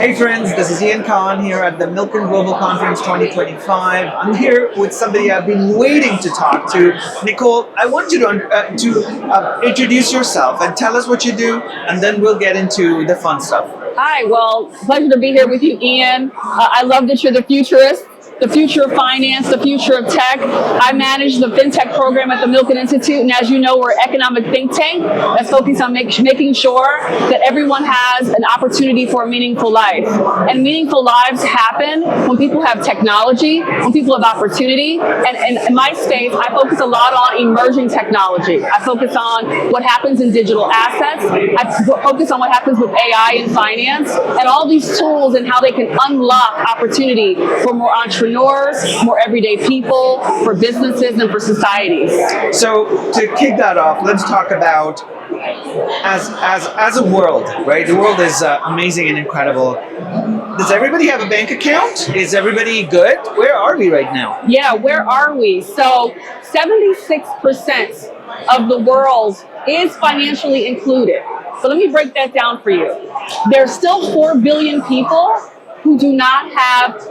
Hey friends, this is Ian Khan here at the Milken Global Conference 2025. I'm here with somebody I've been waiting to talk to. Nicole, I want you to introduce yourself and tell us what you do, and then we'll get into the fun stuff. Hi, well, pleasure to be here with you, Ian. I love that you're the futurist, the future of finance, the future of tech. I manage the fintech program at the Milken Institute, and as you know, we're an economic think tank that's focused on making sure that everyone has an opportunity for a meaningful life. And meaningful lives happen when people have technology, when people have opportunity. And in my space, I focus a lot on emerging technology. I focus on what happens in digital assets. I focus on what happens with AI in finance, and all these tools and how they can unlock opportunity for more entrepreneurs, more everyday people, for businesses, and for societies. So to kick that off, let's talk about as a world, right? The world is amazing and incredible. Does everybody have a bank account? Is everybody good? Where are we right now? Yeah, where are we? So 76% of the world is financially included. So let me break that down for you. There's still 4 billion people who do not have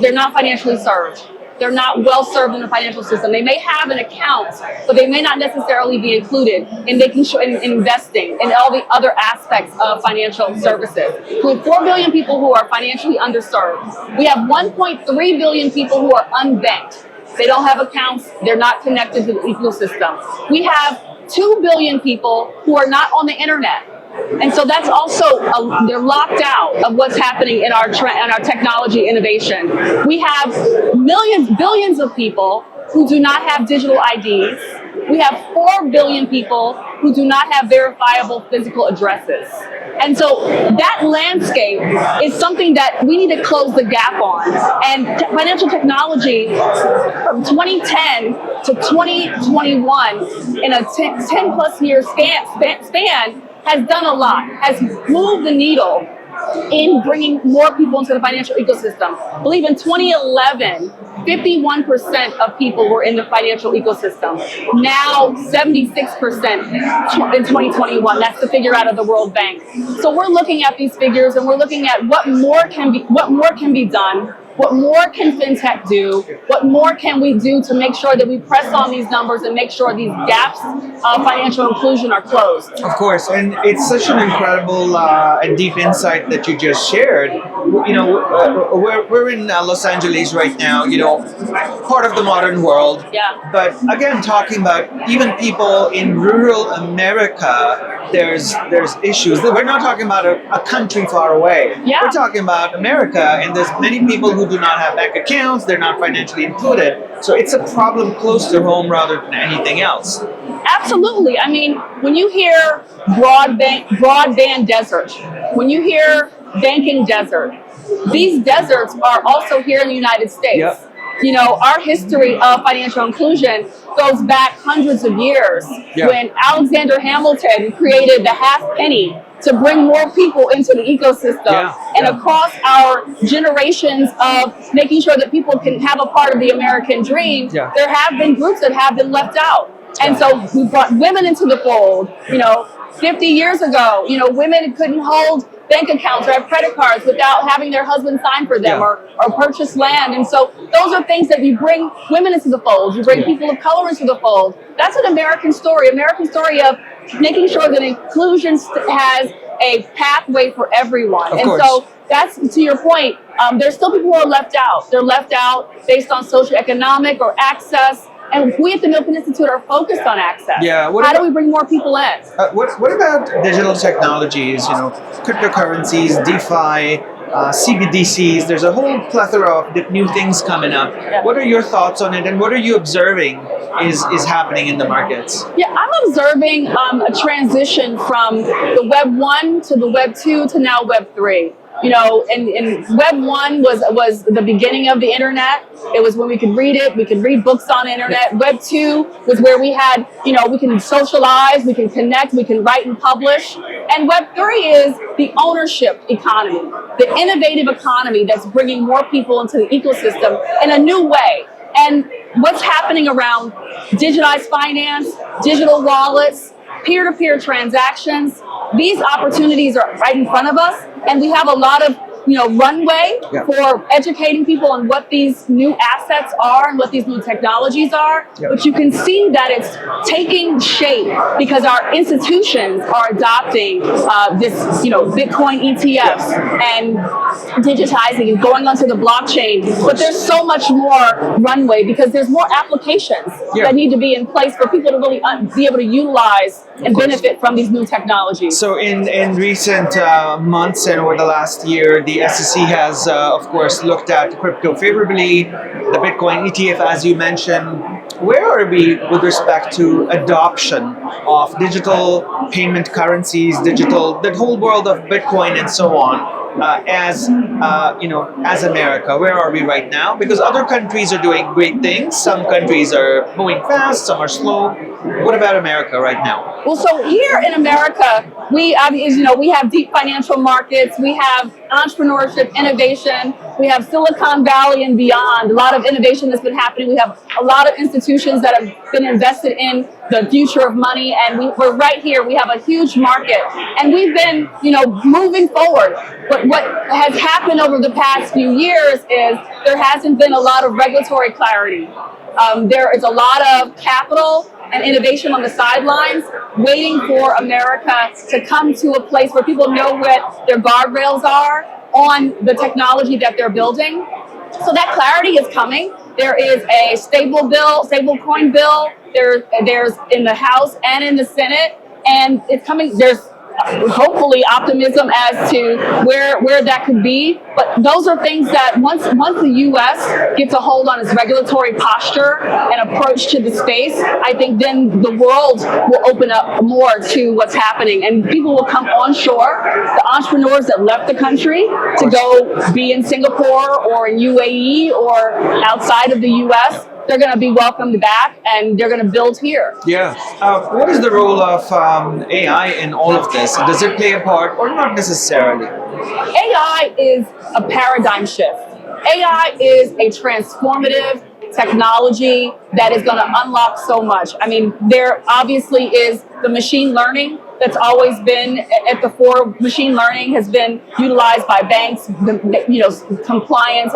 they're not financially served. They're not well served in the financial system. They may have an account, but they may not necessarily be included in making sure in investing in all the other aspects of financial services. We have 4 billion people who are financially underserved. We have 1.3 billion people who are unbanked. They don't have accounts. They're not connected to the ecosystem. We have 2 billion people who are not on the internet. And so that's also, they're locked out of what's happening in our technology innovation. We have billions of people who do not have digital IDs. We have 4 billion people who do not have verifiable physical addresses. And so that landscape is something that we need to close the gap on. And financial technology from 2010 to 2021 in a 10 plus year span has done a lot, has moved the needle in bringing more people into the financial ecosystem. I believe in 2011, 51% of people were in the financial ecosystem. Now, 76% in 2021. That's the figure out of the World Bank. So we're looking at these figures, and we're looking at what more can be done. What more can fintech do? What more can we do to make sure that we press on these numbers and make sure these gaps of financial inclusion are closed? Of course, and it's such an incredible and deep insight that you just shared. You know, we're in Los Angeles right now, you know, part of the modern world. Yeah. But again, talking about even people in rural America, there's issues. We're not talking about a country far away. Yeah. We're talking about America, and there's many people who do not have bank accounts. They're not financially included. So it's a problem close to home rather than anything else. Absolutely. I mean, when you hear broadband desert, when you hear banking desert, these deserts are also here in the United States. Yep. You know, our history of financial inclusion goes back hundreds of years when Alexander Hamilton created the half penny to bring more people into the ecosystem. And across our generations of making sure that people can have a part of the American dream, there have been groups that have been left out. And so we brought women into the fold. You know, 50 years ago, you know, women couldn't hold bank accounts or have credit cards without having their husband sign for them or purchase land. And so those are things that you bring women into the fold. You bring people of color into the fold. That's an American story of making sure that inclusion has a pathway for everyone. And so that's, to your point, there's still people who are left out. They're left out based on socioeconomic or access. And we at the Milken Institute are focused on access. Yeah. How do we bring more people in? What about digital technologies, you know, cryptocurrencies, DeFi, CBDCs? There's a whole plethora of new things coming up. Yeah. What are your thoughts on it, and what are you observing is happening in the markets? Yeah, I'm observing a transition from the Web 1 to the Web 2 to now Web 3. You know, and Web 1 was the beginning of the internet. It was when we could read it, we could read books on the internet. Web 2 was where we had, you know, we can socialize, we can connect, we can write and publish. And Web 3 is the ownership economy, the innovative economy that's bringing more people into the ecosystem in a new way. And what's happening around digitized finance, digital wallets, peer-to-peer transactions, these opportunities are right in front of us, and we have a lot of runway Yeah. for educating people on what these new assets are and what these new technologies are. Yeah. But you can see that it's taking shape because our institutions are adopting this, Bitcoin ETFs and digitizing and going onto the blockchain. But there's so much more runway because there's more applications Yeah. that need to be in place for people to really be able to utilize and benefit from these new technologies. So in recent months and over the last year, the SEC has, of course, looked at crypto favorably. The Bitcoin ETF, as you mentioned. Where are we with respect to adoption of digital payment currencies, that whole world of Bitcoin and so on? As America, where are we right now? Because other countries are doing great things. Some countries are moving fast, some are slow. What about America right now? Well, so here in America, we have deep financial markets, we have entrepreneurship, innovation, we have Silicon Valley and beyond. A lot of innovation that's been happening. We have a lot of institutions that have been invested in the future of money, and we're right here. We have a huge market, and we've been, moving forward. But what has happened over the past few years is there hasn't been a lot of regulatory clarity. There is a lot of capital and innovation on the sidelines, waiting for America to come to a place where people know what their guardrails are on the technology that they're building. So that clarity is coming. There is a stable coin bill. There's in the House and in the Senate, and it's coming. There's hopefully optimism as to where that could be. But those are things that once the U.S. gets a hold on its regulatory posture and approach to the space, I think then the world will open up more to what's happening, and people will come onshore. The entrepreneurs that left the country to go be in Singapore or in UAE or outside of the U.S., they're going to be welcomed back, and they're going to build here. Yeah. What is the role of AI in all of this? Does it play a part or not necessarily? AI is a paradigm shift. AI is a transformative technology that is going to unlock so much. I mean, there obviously is the machine learning that's always been at the fore. Machine learning has been utilized by banks, compliance,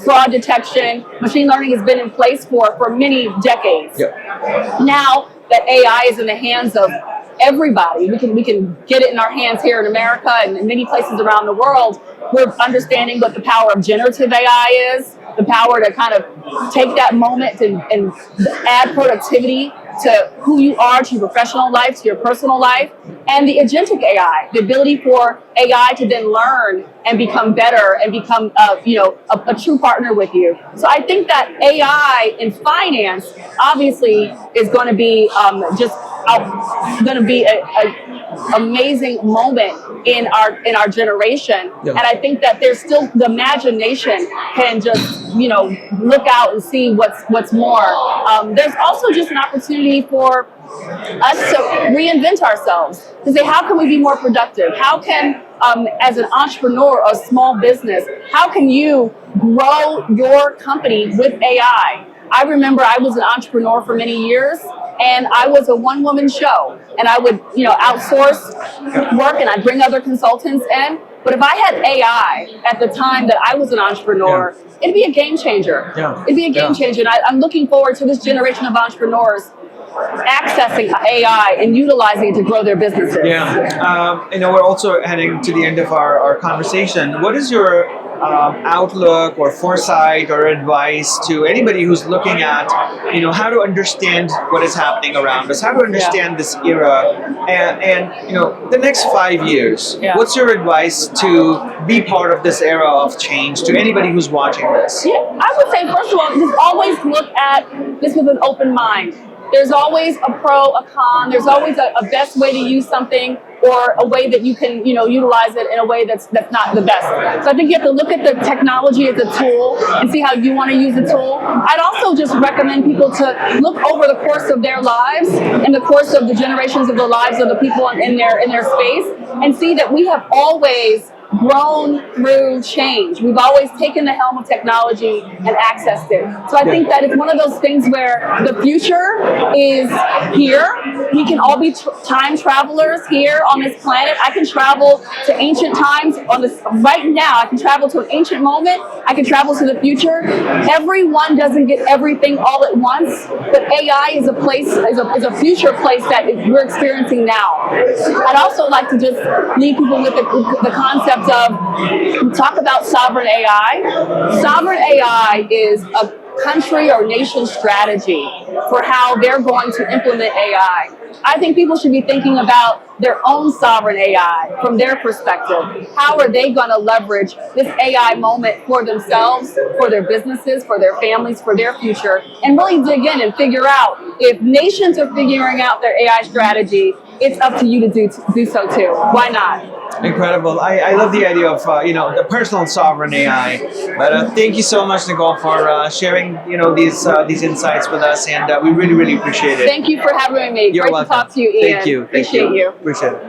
fraud detection. Machine learning has been in place for many decades. Yeah. Now that AI is in the hands of everybody, we can get it in our hands here in America and in many places around the world. We're understanding what the power of generative AI is, the power to kind of take that moment and add productivity to who you are, to your professional life, to your personal life, and the agentic AI, the ability for AI to then learn and become better and become a true partner with you. So I think that AI in finance obviously is going to be an amazing moment in our generation. Yeah. And I think that there's still the imagination can just look out and see what's more. There's also just an opportunity for us to reinvent ourselves, to say, how can we be more productive? How can, as an entrepreneur or a small business, how can you grow your company with AI? I remember I was an entrepreneur for many years, and I was a one-woman show, and I would, outsource work, and I'd bring other consultants in. But if I had AI at the time that I was an entrepreneur, it'd be a game changer. Yeah. It'd be a game changer, and I'm looking forward to this generation of entrepreneurs accessing AI and utilizing it to grow their businesses. Yeah. We're also heading to the end of our conversation. What is your outlook or foresight or advice to anybody who's looking at, how to understand what is happening around us, how to understand this era, and the next 5 years? Yeah. What's your advice to be part of this era of change to anybody who's watching this? Yeah, I would say, first of all, just always look at this with an open mind. There's always a pro, a con. There's always a best way to use something, or a way that you can, utilize it in a way that's not the best. So I think you have to look at the technology as a tool and see how you want to use the tool. I'd also just recommend people to look over the course of their lives and the course of the generations of the lives of the people in their space, and see that we have always grown through change. We've always taken the helm of technology and accessed it. So I think that it's one of those things where the future is here. We can all be time travelers here on this planet. I can travel to ancient times on this right now. I can travel to an ancient moment. I can travel to the future. Everyone doesn't get everything all at once, but AI is a place, is a future place that we're experiencing now. I'd also like to just leave people with the concept of, talk about sovereign AI. Sovereign AI is a country or nation strategy for how they're going to implement AI. I think people should be thinking about their own sovereign AI from their perspective. How are they going to leverage this AI moment for themselves, for their businesses, for their families, for their future, and really dig in and figure out if nations are figuring out their AI strategy, it's up to you to do so too. Why not? Incredible. I love the idea of the personal sovereign AI. But thank you so much, Nicole, for sharing these insights with us, and we really appreciate it. Thank you for having me. You're Great welcome. to talk to you, Ian. Thank you. Appreciate you. Appreciate it.